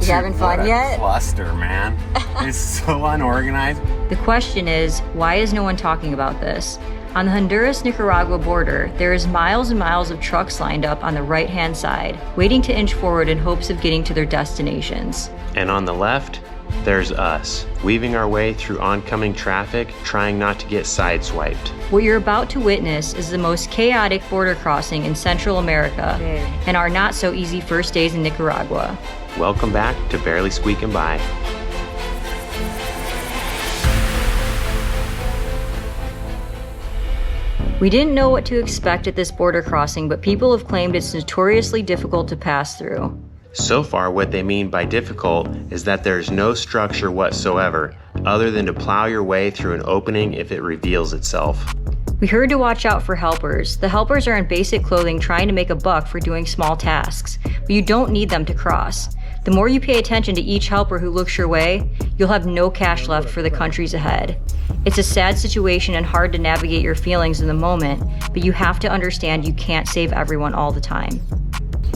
You having fun yet? Cluster, man. It's so unorganized. The question is, why is no one talking about this? On the Honduras Nicaragua border, there is miles and miles of trucks lined up on the right-hand side, waiting to inch forward in hopes of getting to their destinations. And on the left, there's us, weaving our way through oncoming traffic, trying not to get sideswiped. What you're about to witness is the most chaotic border crossing in Central America and our not so easy first days in Nicaragua. Welcome back to Barely Squeakin By. We didn't know what to expect at this border crossing, but people have claimed it's notoriously difficult to pass through. So far, what they mean by difficult is that there's no structure whatsoever, other than to plow your way through an opening if it reveals itself. We heard to watch out for helpers. The helpers are in basic clothing trying to make a buck for doing small tasks, but you don't need them to cross. The more you pay attention to each helper who looks your way, you'll have no cash left for the countries ahead. It's a sad situation and hard to navigate your feelings in the moment, but you have to understand you can't save everyone all the time.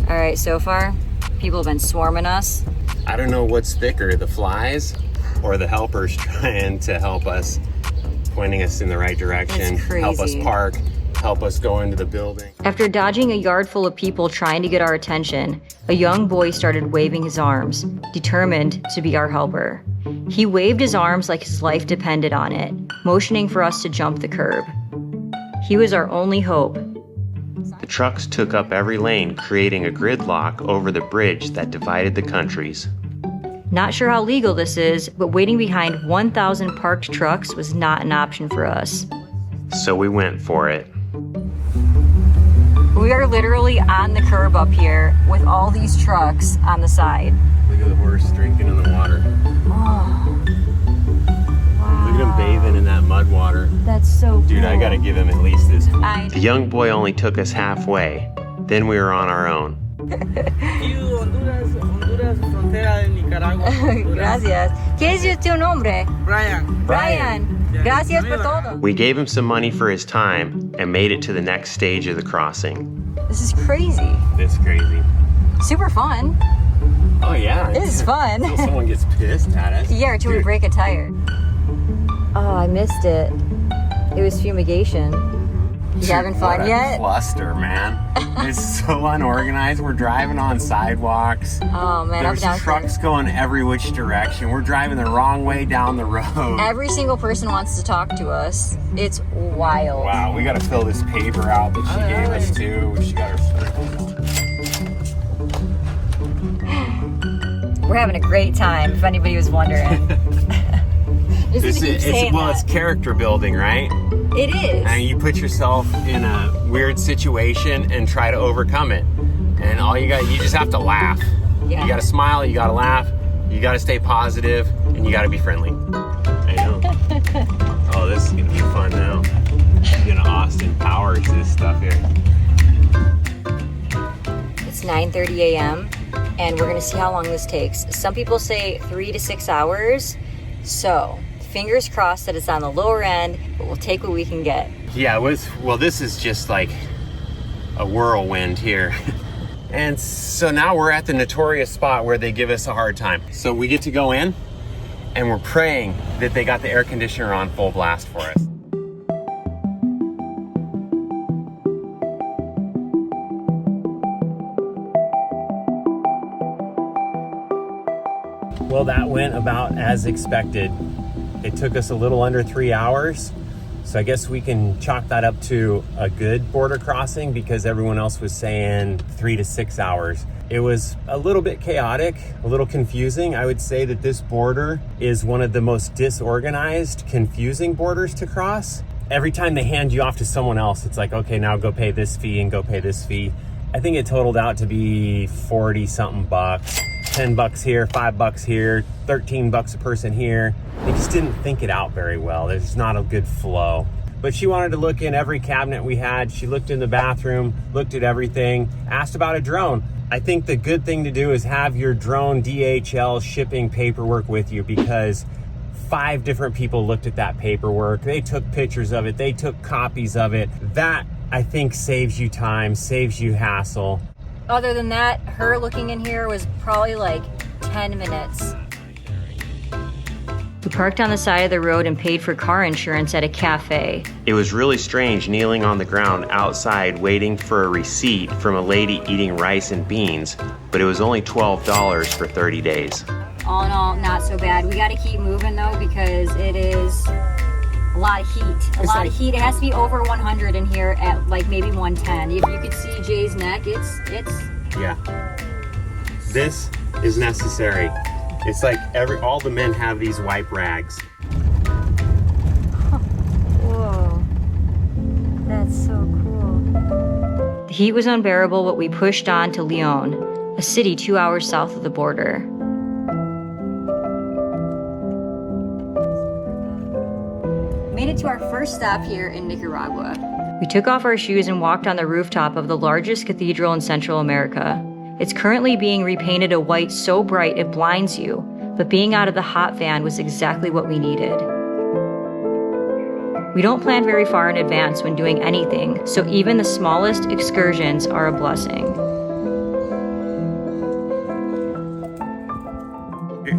All right, so far, people have been swarming us. I don't know what's thicker, the flies or the helpers trying to help us, pointing us in the right direction, help us park, help us go into the building. After dodging a yard full of people trying to get our attention, a young boy started waving his arms, determined to be our helper. He waved his arms like his life depended on it, motioning for us to jump the curb. He was our only hope. The trucks took up every lane, creating a gridlock over the bridge that divided the countries. Not sure how legal this is, but waiting behind 1,000 parked trucks was not an option for us. So we went for it. We are literally on the curb up here with all these trucks on the side. Look at the horse drinking in the water. Oh, wow. Look at him bathing in that mud water. That's so cool. Dude, I gotta give him at least this. The young boy only took us halfway. Then we were on our own. Honduras, frontera de Nicaragua. Gracias. ¿Qué es tu nombre? Brian. Brian. Gracias por todo. We gave him some money for his time and made it to the next stage of the crossing. This is crazy. This crazy. Super fun. Oh yeah. It is fun. Until someone gets pissed at us. Yeah, until we break a tire. Oh, I missed it. It was fumigation. You having fun yet? Cluster, man. It's so unorganized. We're driving on sidewalks. Oh man, there's trucks going every which direction. We're driving the wrong way down the road. Every single person wants to talk to us. It's wild. Wow, we got to fill this paper out that she gave us too. She got her. We're having a great time, if anybody was wondering. It's character building, right? It is. And you put yourself in a weird situation and try to overcome it. And you just have to laugh. Yeah. You got to smile, you got to laugh, you got to stay positive, and you got to be friendly. I know. Oh, this is going to be fun now. I'm going to Austin Powers this stuff here. It's 9:30 a.m. and we're going to see how long this takes. Some people say 3 to 6 hours. So, fingers crossed that it's on the lower end, but we'll take what we can get. Yeah, this is just like a whirlwind here. And so now we're at the notorious spot where they give us a hard time. So we get to go in and we're praying that they got the air conditioner on full blast for us. Well, that went about as expected. It took us a little under 3 hours. So I guess we can chalk that up to a good border crossing because everyone else was saying 3 to 6 hours. It was a little bit chaotic, a little confusing. I would say that this border is one of the most disorganized, confusing borders to cross. Every time they hand you off to someone else, it's like, okay, now go pay this fee and go pay this fee. I think it totaled out to be 40 something bucks. $10 here, $5 here, $13 a person here. They just didn't think it out very well. There's not a good flow. But she wanted to look in every cabinet we had. She looked in the bathroom, looked at everything, asked about a drone. I think the good thing to do is have your drone DHL shipping paperwork with you because 5 different people looked at that paperwork. They took pictures of it. They took copies of it. That, I think, saves you time, saves you hassle. Other than that, her looking in here was probably like 10 minutes. We parked on the side of the road and paid for car insurance at a cafe. It was really strange kneeling on the ground outside waiting for a receipt from a lady eating rice and beans, but it was only $12 for 30 days. All in all, not so bad. We gotta keep moving though because it is a lot of heat. A lot of heat. It has to be over 100 in here at like maybe 110. If you could see Jay's neck, it's... Yeah. This is necessary. It's like all the men have these wipe rags. Whoa. That's so cool. The heat was unbearable, but we pushed on to Leon, a city 2 hours south of the border. Made it to our first stop here in Nicaragua. We took off our shoes and walked on the rooftop of the largest cathedral in Central America. It's currently being repainted a white so bright it blinds you, but being out of the hot van was exactly what we needed. We don't plan very far in advance when doing anything, so even the smallest excursions are a blessing.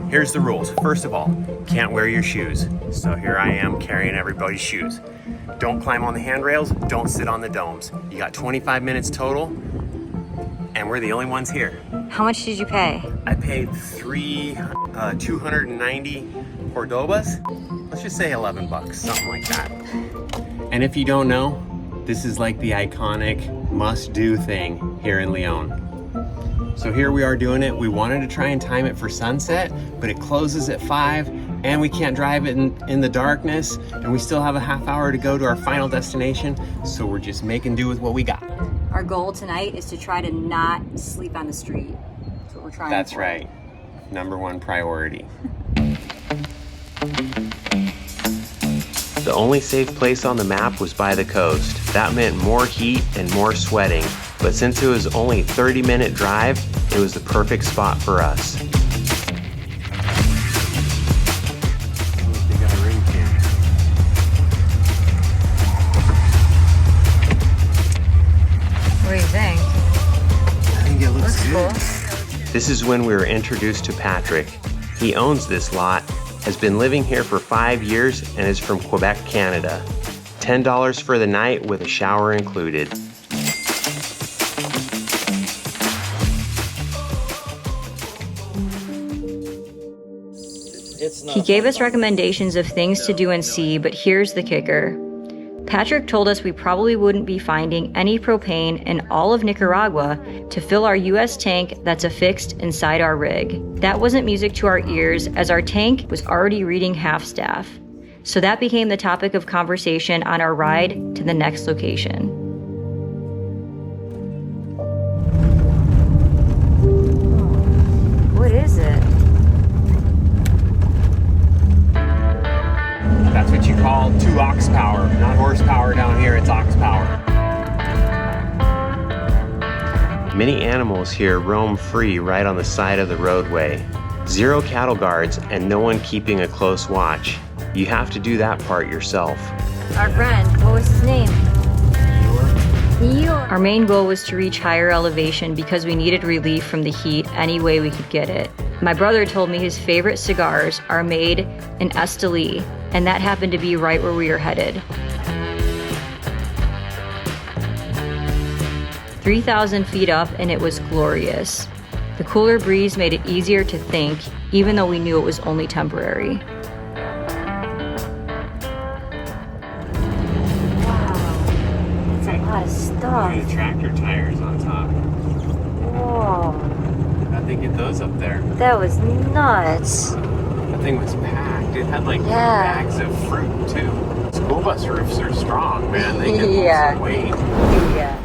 Here's the rules. First of all, can't wear your shoes. So here I am carrying everybody's shoes. Don't climb on the handrails, don't sit on the domes. You got 25 minutes total, and we're the only ones here. How much did you pay? I paid 290 Cordobas. Let's just say 11 bucks, something like that. And if you don't know, this is like the iconic must-do thing here in Leon. So here we are doing it. We wanted to try and time it for sunset, but it closes at 5 and we can't drive it in the darkness, and we still have a half hour to go to our final destination, so we're just making do with what we got. Our goal tonight is to try to not sleep on the street. That's what we're trying That's for. right. Number one priority. The only safe place on the map was by the coast. That meant more heat and more sweating, but since it was only a 30-minute drive, it was the perfect spot for us. They got a ring can. What do you think? I think it looks good. Cool. This is when we were introduced to Patrick. He owns this lot, has been living here for 5 years, and is from Quebec, Canada. $10 for the night with a shower included. He gave us recommendations of things to do and see, but here's the kicker. Patrick told us we probably wouldn't be finding any propane in all of Nicaragua to fill our US tank that's affixed inside our rig. That wasn't music to our ears, as our tank was already reading half-staff. So that became the topic of conversation on our ride to the next location. What is it? That's what you call 2 ox power. Not horsepower down here, it's ox power. Many animals here roam free right on the side of the roadway. 0 cattle guards and no one keeping a close watch. You have to do that part yourself. Our friend, what was his name? Our main goal was to reach higher elevation because we needed relief from the heat any way we could get it. My brother told me his favorite cigars are made in Estelí, and that happened to be right where we were headed. 3,000 feet up, and it was glorious. The cooler breeze made it easier to think, even though we knew it was only temporary. That's a lot of stuff. The tractor tires on top. Whoa, How'd they get those up there? that was nuts. That thing was packed. It had like Yeah. bags of fruit too. School bus roofs are strong, man. They can hold some weight. Yeah.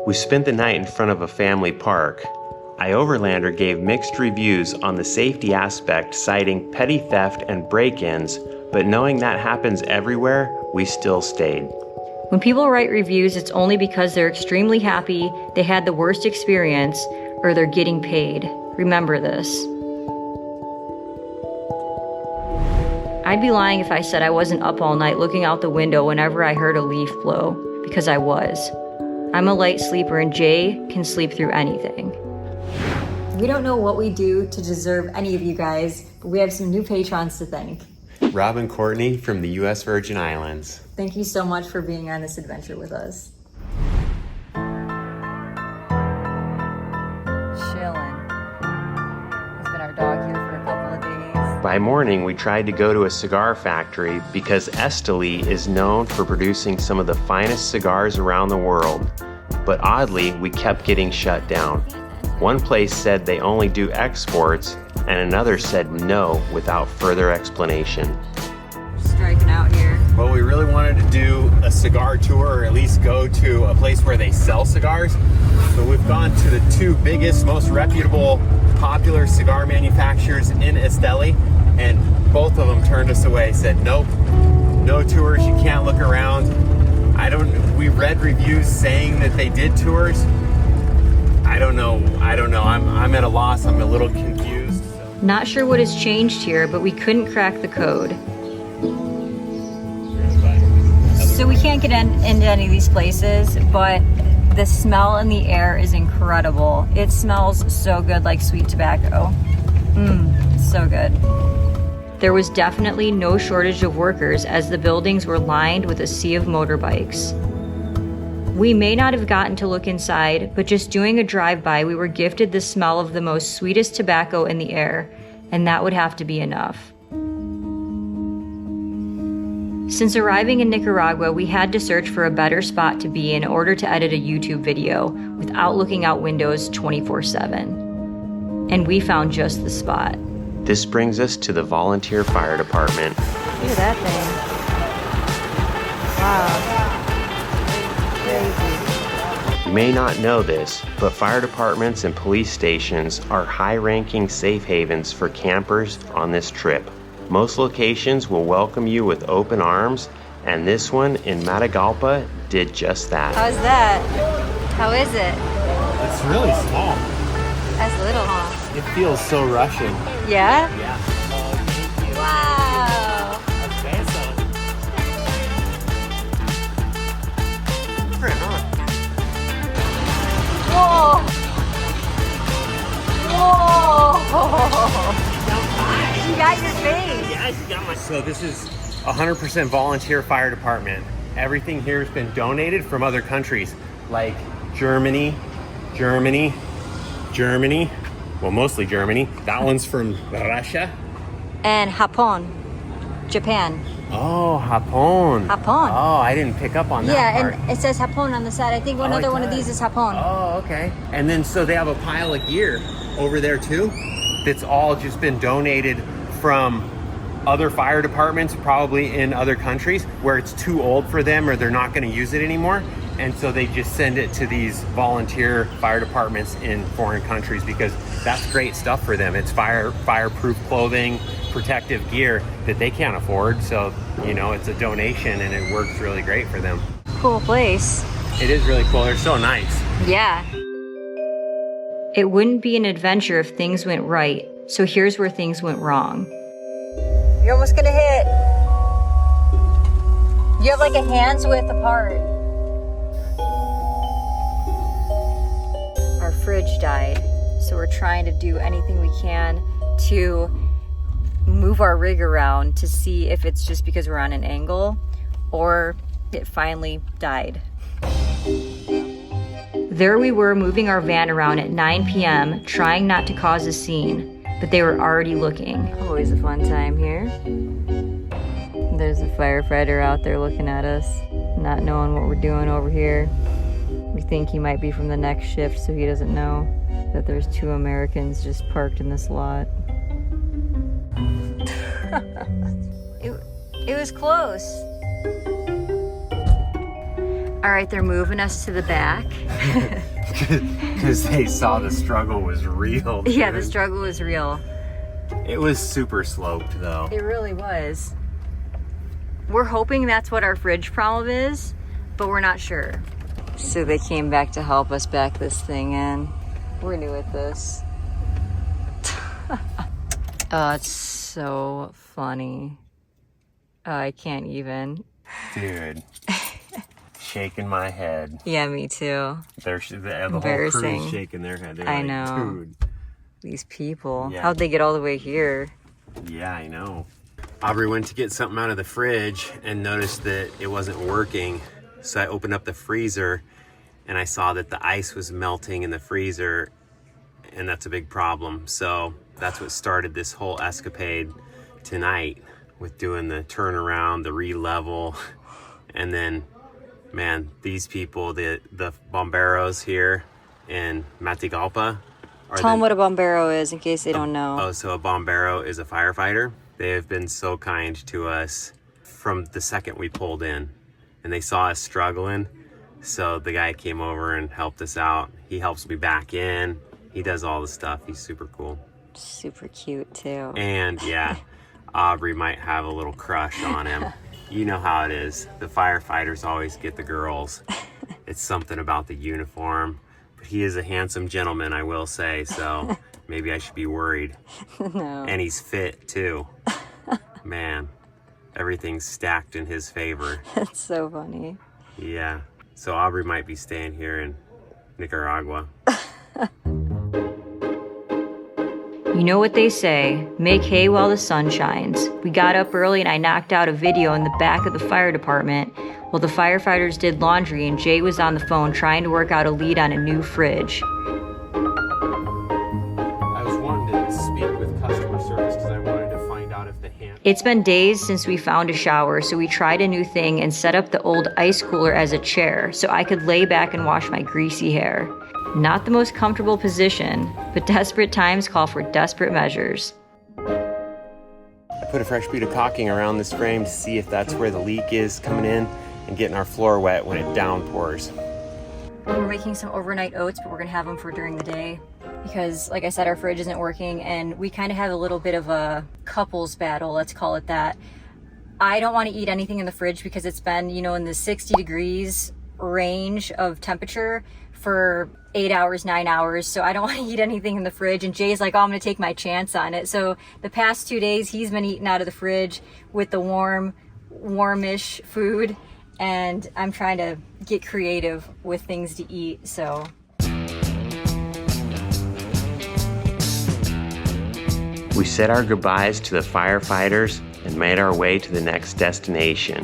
We spent the night in front of a family park. iOverlander gave mixed reviews on the safety aspect, citing petty theft and break-ins, but knowing that happens everywhere, we still stayed. When people write reviews, it's only because they're extremely happy, they had the worst experience, or they're getting paid. Remember this. I'd be lying if I said I wasn't up all night looking out the window whenever I heard a leaf blow, because I was. I'm a light sleeper and Jay can sleep through anything. We don't know what we do to deserve any of you guys, but we have some new patrons to thank. Rob and Courtney from the U.S. Virgin Islands. Thank you so much for being on this adventure with us. Chillin'. He's been our dog here for a couple of days. By morning, we tried to go to a cigar factory because Estelí is known for producing some of the finest cigars around the world. But oddly, we kept getting shut down. One place said they only do exports, and another said no without further explanation. Striking out here. Well, we really wanted to do a cigar tour, or at least go to a place where they sell cigars. So we've gone to the two biggest, most reputable, popular cigar manufacturers in Estelí, and both of them turned us away, said, nope, no tours, you can't look around. We read reviews saying that they did tours. I don't know. I'm at a loss. I'm a little confused. Not sure what has changed here, but we couldn't crack the code. So we can't get into any of these places, but the smell in the air is incredible. It smells so good, like sweet tobacco. So good. There was definitely no shortage of workers as the buildings were lined with a sea of motorbikes. We may not have gotten to look inside, but just doing a drive-by, we were gifted the smell of the most sweetest tobacco in the air, and that would have to be enough. Since arriving in Nicaragua, we had to search for a better spot to be in order to edit a YouTube video without looking out windows 24/7. And we found just the spot. This brings us to the volunteer fire department. Look at that thing. Wow. You may not know this, but fire departments and police stations are high-ranking safe havens for campers on this trip. Most locations will welcome you with open arms, and this one in Matagalpa did just that. How's that? How is it? It's really small. That's little, huh? It feels so Russian. Yeah? Yeah. Wow. Right on. Whoa. Whoa. You got your face. Yeah, you got my. So this is 100% volunteer fire department. Everything here has been donated from other countries, like Germany. Well, mostly Germany. That one's from Russia. And Japan. Oh, Japón. Japón. Oh, I didn't pick up on that part. And it says Japón on the side. I think another one of these is Japón. Oh, okay. And then so they have a pile of gear over there too that's all just been donated from other fire departments, probably in other countries where it's too old for them or they're not going to use it anymore. And so they just send it to these volunteer fire departments in foreign countries because that's great stuff for them. It's fireproof clothing, protective gear that they can't afford. So, it's a donation and it works really great for them. Cool place. It is really cool. They're so nice. Yeah. It wouldn't be an adventure if things went right. So here's where things went wrong. You're almost gonna hit. You have like a hand's width apart. Our fridge died, so we're trying to do anything we can to move our rig around to see if it's just because we're on an angle or it finally died. There we were moving our van around at 9 p.m. trying not to cause a scene, but they were already looking. Always a fun time here. There's a firefighter out there looking at us, not knowing what we're doing over here. We think he might be from the next shift, so he doesn't know that there's 2 Americans just parked in this lot. It was close. All right, they're moving us to the back. Because they saw the struggle was real. Dude. Yeah, the struggle was real. It was super sloped though. It really was. We're hoping that's what our fridge problem is, but we're not sure. So they came back to help us back this thing in. We're new at this. Oh, it's so funny. I can't even. Dude. Shaking my head. Yeah, me too. The whole crew's shaking their head. They're I like, know. Dude. These people, Yeah. how'd they get all the way here? Yeah, I know. AuBrey went to get something out of the fridge and noticed that it wasn't working. So I opened up the freezer and I saw that the ice was melting in the freezer, and that's a big problem. So that's what started this whole escapade tonight with doing the turnaround, the re-level, and then, man, these people, the bomberos here in Matagalpa. Tell them what a bombero is in case they don't know. Oh, so a bombero is a firefighter. They have been so kind to us from the second we pulled in, and they saw us struggling. So the guy came over and helped us out. He helps me back in. He does all the stuff. He's super cool. Super cute too. And yeah, AuBrey might have a little crush on him. You know how it is. The firefighters always get the girls. It's something about the uniform. But he is a handsome gentleman, I will say. So maybe I should be worried. No. And he's fit too. Man, everything's stacked in his favor. That's so funny. Yeah. So AuBrey might be staying here in Nicaragua. You know what they say, make hay while the sun shines. We got up early and I knocked out a video in the back of the fire department while the firefighters did laundry and Jay was on the phone trying to work out a lead on a new fridge. I was wanting to speak with customer service because I wanted to find out if the hand... It's been days since we found a shower, so we tried a new thing and set up the old ice cooler as a chair so I could lay back and wash my greasy hair. Not the most comfortable position, but desperate times call for desperate measures. I put a fresh bead of caulking around this frame to see if that's where the leak is coming in and getting our floor wet when it downpours. We're making some overnight oats, but we're gonna have them for during the day because, like I said, our fridge isn't working and we kind of have a little bit of a couples battle, let's call it that. I don't want to eat anything in the fridge because it's been, you know, in the 60 degrees range of temperature for 8 hours, 9 hours. So I don't want to eat anything in the fridge. And Jay's like, oh, I'm going to take my chance on it. So the past 2 days, he's been eating out of the fridge with the warmish food. And I'm trying to get creative with things to eat, so. We said our goodbyes to the firefighters and made our way to the next destination.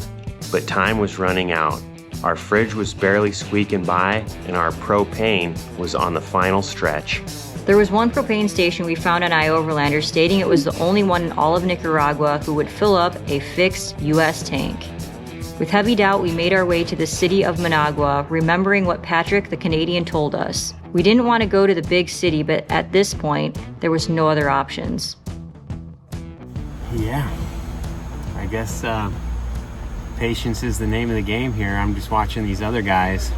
But time was running out. Our fridge was barely squeaking by, and our propane was on the final stretch. There was one propane station we found on iOverlander stating it was the only one in all of Nicaragua who would fill up a fixed U.S. tank. With heavy doubt, we made our way to the city of Managua, remembering what Patrick the Canadian told us. We didn't want to go to the big city, but at this point, there was no other options. Yeah, I guess patience is the name of the game here. I'm just watching these other guys,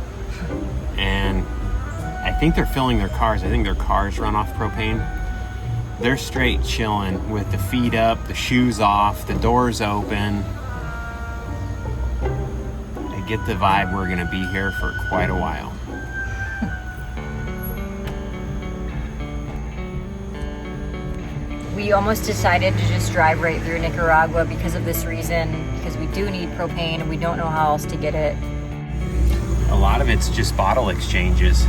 and I think they're filling their cars. I think their cars run off propane. They're straight chilling with the feet up, the shoes off, the doors open. I get the vibe we're gonna be here for quite a while. We almost decided to just drive right through Nicaragua because of this reason, because we do need propane and we don't know how else to get it. A lot of it's just bottle exchanges.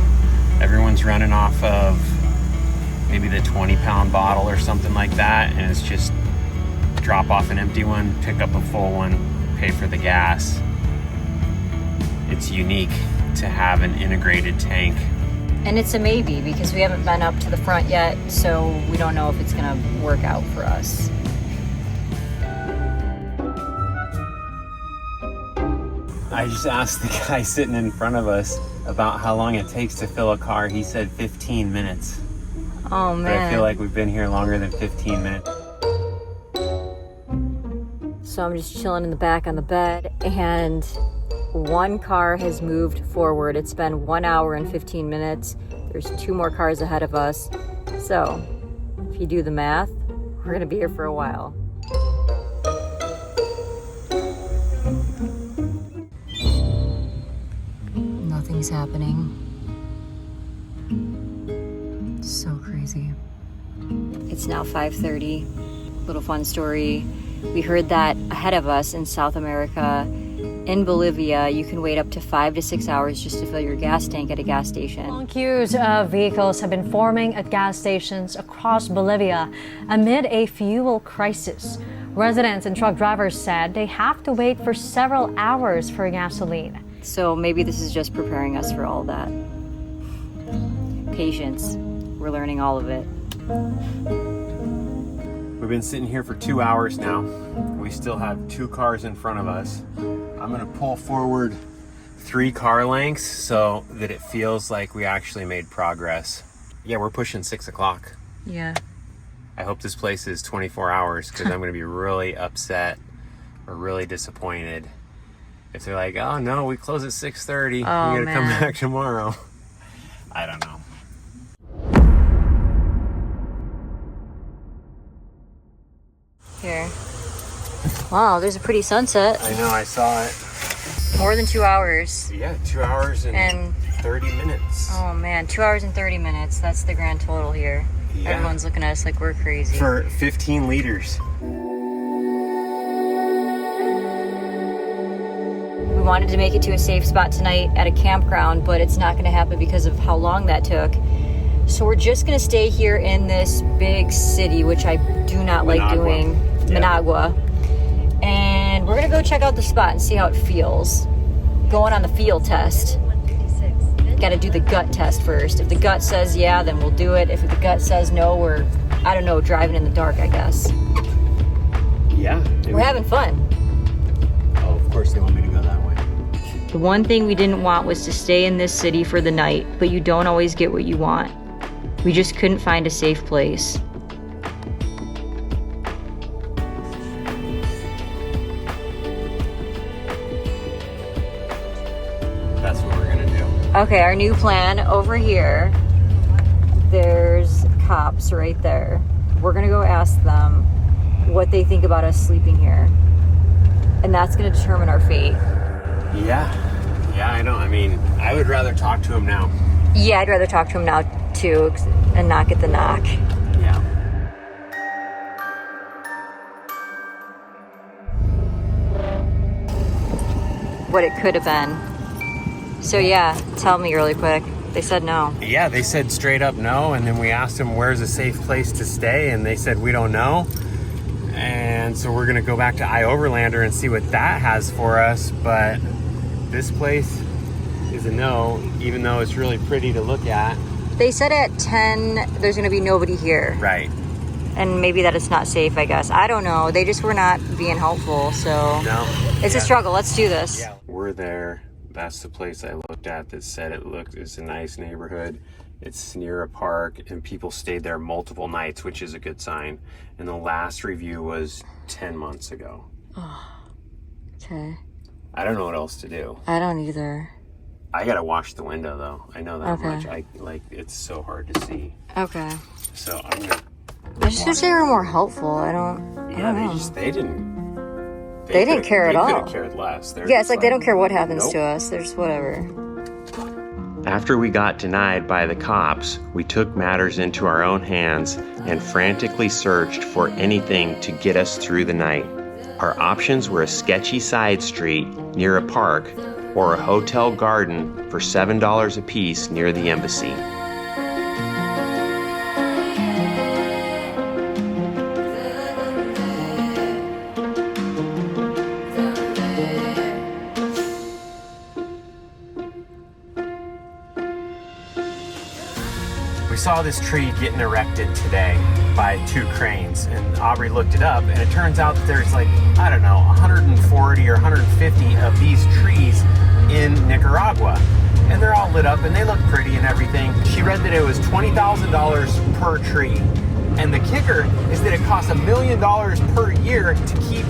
Everyone's running off of maybe the 20-pound bottle or something like that, and it's just drop off an empty one, pick up a full one, pay for the gas. It's unique to have an integrated tank. And it's a maybe because we haven't been up to the front yet, so we don't know if it's gonna work out for us. I just asked the guy sitting in front of us about how long it takes to fill a car. He said 15 minutes. Oh man. But I feel like we've been here longer than 15 minutes. So I'm just chilling in the back on the bed, and one car has moved forward. It's been 1 hour and 15 minutes. There's 2 more cars ahead of us. So if you do the math, we're gonna be here for a while. Nothing's happening. So crazy. It's now 5:30. Little fun story. We heard that ahead of us in South America, In Bolivia, you can wait up to 5 to 6 hours just to fill your gas tank at a gas station. Long queues of vehicles have been forming at gas stations across Bolivia amid a fuel crisis. Residents and truck drivers said they have to wait for several hours for gasoline. So maybe this is just preparing us for all that. Patience. We're learning all of it. We've been sitting here for 2 hours now. We still have 2 cars in front of us. I'm gonna pull forward 3 car lengths so that it feels like we actually made progress. Yeah, we're pushing 6 o'clock. Yeah. I hope this place is 24 hours because I'm gonna be really upset or really disappointed if they're like, oh no, we close at 6:30. Oh, We gotta come man. back tomorrow. I don't know. Here. Wow, there's a pretty sunset. I know, I saw it. More than 2 hours. Yeah, 2 hours and 30 minutes. Oh man, 2 hours and 30 minutes. That's the grand total here. Yeah. Everyone's looking at us like we're crazy. For 15 liters. We wanted to make it to a safe spot tonight at a campground, but it's not going to happen because of how long that took. So we're just going to stay here in this big city, which I do not like Managua. doing. Yeah. Managua. And we're going to go check out the spot and see how it feels. Going on the field test. Got to do the gut test first. If the gut says yeah, then we'll do it. If the gut says no, we're, I don't know, driving in the dark, I guess. Yeah. We're having fun. Oh, of course they want me to go that way. The one thing we didn't want was to stay in this city for the night, but you don't always get what you want. We just couldn't find a safe place. That's what we're gonna do. Okay, our new plan over here, there's cops right there. We're gonna go ask them what they think about us sleeping here. And that's gonna determine our fate. Yeah. Yeah, I know. I mean, I would rather talk to him now. Yeah, I'd rather talk to him now too and not get the knock. Yeah. What it could have been. So yeah, tell me really quick. They said no. Yeah, they said straight up no, and then we asked them where's a safe place to stay, and they said we don't know. And so we're gonna go back to Overlander and see what that has for us, but this place is a no, even though it's really pretty to look at. They said at 10 there's gonna be nobody here. Right. And maybe that it's not safe, I guess. I don't know. They just were not being helpful, so No. it's a struggle. Let's do this. Yeah. We're there. That's the place I looked at that said it's a nice neighborhood. It's near a park and people stayed there multiple nights, which is a good sign. And the last review was 10 months ago. Okay. I don't know what else to do. I don't either. I gotta wash the window though. I know that Okay. much. It's so hard to see. Okay. So I'm gonna. I just wish they were more helpful. I don't know. They didn't. They didn't care at all. They could have cared less. They're Yeah, just it's like they don't care what happens nope. to us. They're just whatever. After we got denied by the cops, we took matters into our own hands and frantically searched for anything to get us through the night. Our options were a sketchy side street near a park or a hotel garden for $7 a piece near the embassy. We saw this tree getting erected today by 2 cranes, and AuBrey looked it up, and it turns out that there's like, I don't know, 140 or 150 of these trees in Nicaragua. And they're all lit up and they look pretty and everything. She read that it was $20,000 per tree. And the kicker is that it costs $1 million per year to keep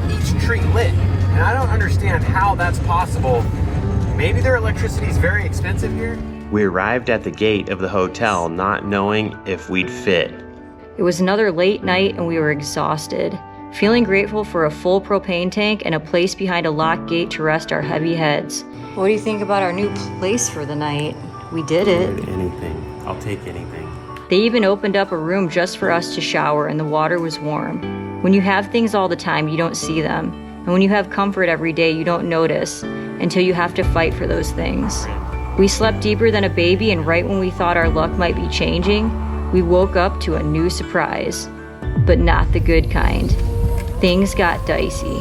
each tree lit. And I don't understand how that's possible. Maybe their electricity is very expensive here. We arrived at the gate of the hotel not knowing if we'd fit. It was another late night and we were exhausted, feeling grateful for a full propane tank and a place behind a locked gate to rest our heavy heads. What do you think about our new place for the night? We did it. Anything. I'll take anything. They even opened up a room just for us to shower and the water was warm. When you have things all the time, you don't see them. And when you have comfort every day, you don't notice until you have to fight for those things. We slept deeper than a baby, and right when we thought our luck might be changing, we woke up to a new surprise. But not the good kind. Things got dicey.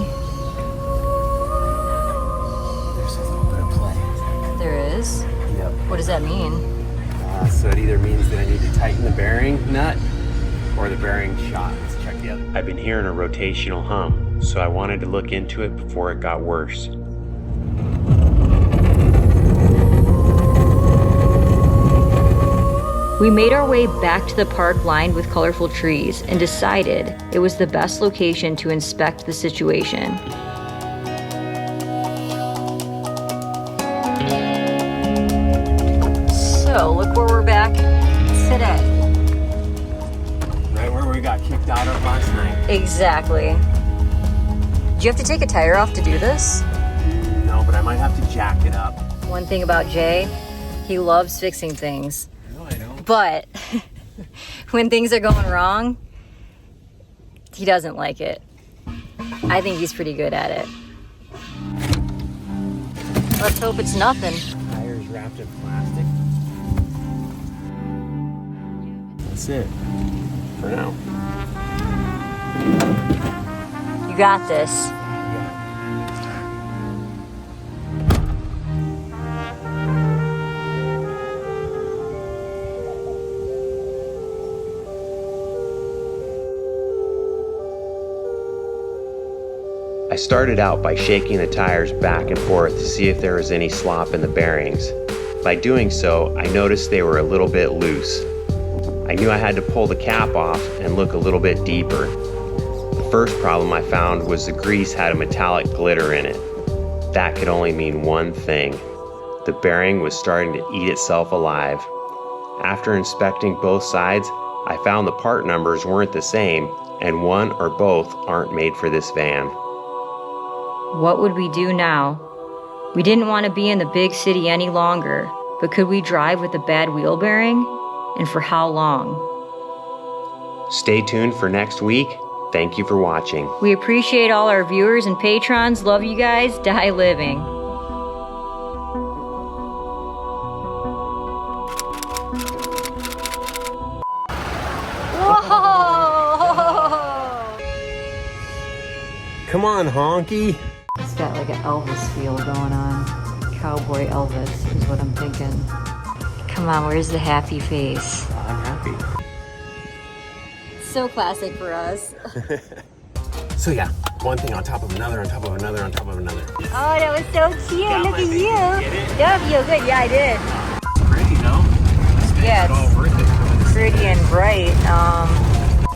There's a little bit of play. There is? Yep. What does that mean? So it either means that I need to tighten the bearing nut or the bearing shot. Let's check the other. I've been hearing a rotational hum, so I wanted to look into it before it got worse. We made our way back to the park lined with colorful trees and decided it was the best location to inspect the situation. So, look where we're back today. Right where we got kicked out of last night. Exactly. Do you have to take a tire off to do this? No, but I might have to jack it up. One thing about Jay, he loves fixing things. No, I don't. But when things are going wrong, he doesn't like it. I think he's pretty good at it. Let's hope it's nothing. Tires wrapped in plastic. That's it. For now. You got this. I started out by shaking the tires back and forth to see if there was any slop in the bearings. By doing so, I noticed they were a little bit loose. I knew I had to pull the cap off and look a little bit deeper. The first problem I found was the grease had a metallic glitter in it. That could only mean one thing. The bearing was starting to eat itself alive. After inspecting both sides, I found the part numbers weren't the same, and one or both aren't made for this van. What would we do now? We didn't want to be in the big city any longer, but could we drive with a bad wheel bearing? And for how long? Stay tuned for next week. Thank you for watching. We appreciate all our viewers and patrons. Love you guys. Die living. Whoa! Come on, honky. It's got like an Elvis feel going on. Cowboy Elvis is what I'm thinking. Come on, where's the happy face? I'm happy. So classic for us. So yeah, one thing on top of another, on top of another, on top of another. Oh, that was so cute. Got Look my at baby. you. Get it? Yeah, feel good. Yeah, I did. Pretty, no? Yeah, It's all worth it. pretty and bright.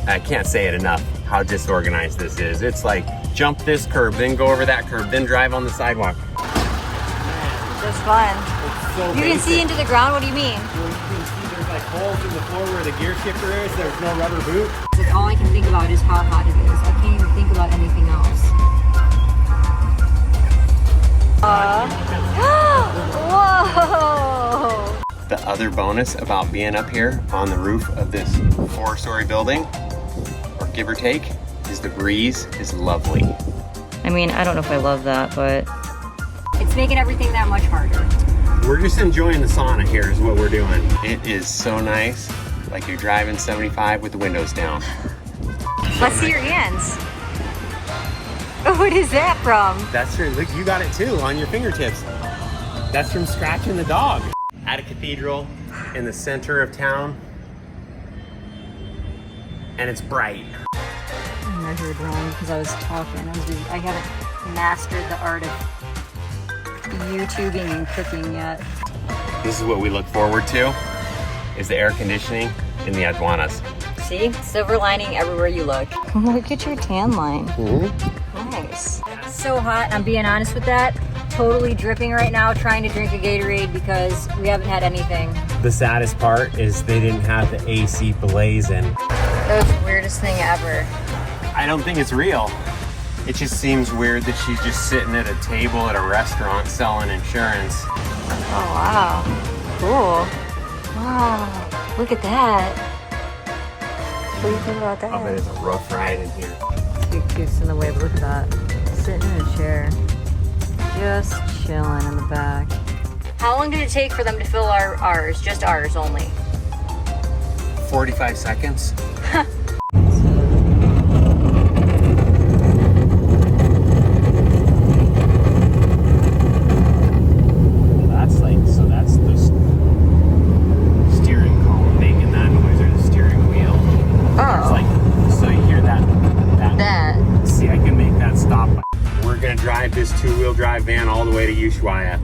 I can't say it enough how disorganized this is. It's like jump this curb, then go over that curb, then drive on the sidewalk. Just fun. So You can see into the ground. What do you mean? You can see there's like holes in the floor where the gear shifter is. There's no rubber boot. Like all I can think about is how hot it is. I can't even think about anything else. Whoa! The other bonus about being up here on the roof of this 4-story building, or give or take, is the breeze is lovely. I mean, I don't know if I love that, but it's making everything that much harder. We're just enjoying the sauna here is what we're doing. It is so nice, like you're driving 75 with the windows down. Let's see your hands. What is that from? That's true. Look, you got it too on your fingertips. That's from scratching the dog. At a cathedral in the center of town. And it's bright. I heard wrong because I was talking. I haven't mastered the art of YouTubing and cooking yet. This is what we look forward to, is the air conditioning in the aduanas. See? Silver lining everywhere you look. Look at your tan line. Mm-hmm. Nice. So hot, I'm being honest with that. Totally dripping right now, trying to drink a Gatorade because we haven't had anything. The saddest part is they didn't have the AC blazing. That was the weirdest thing ever. I don't think it's real. It just seems weird that she's just sitting at a table at a restaurant selling insurance. Oh, wow. Cool. Wow. Look at that. What do you think about that? I bet it's a rough ride in here. Big goose in the way, but look at that. sitting in a chair. Just chilling in the back. How long did it take for them to fill ours? Just ours only. 45 seconds. That's the steering column making that noise, or the steering wheel. It's like, so you hear that. See, I can make that stop. We're gonna drive this 2-wheel drive van all the way to Ushuaia.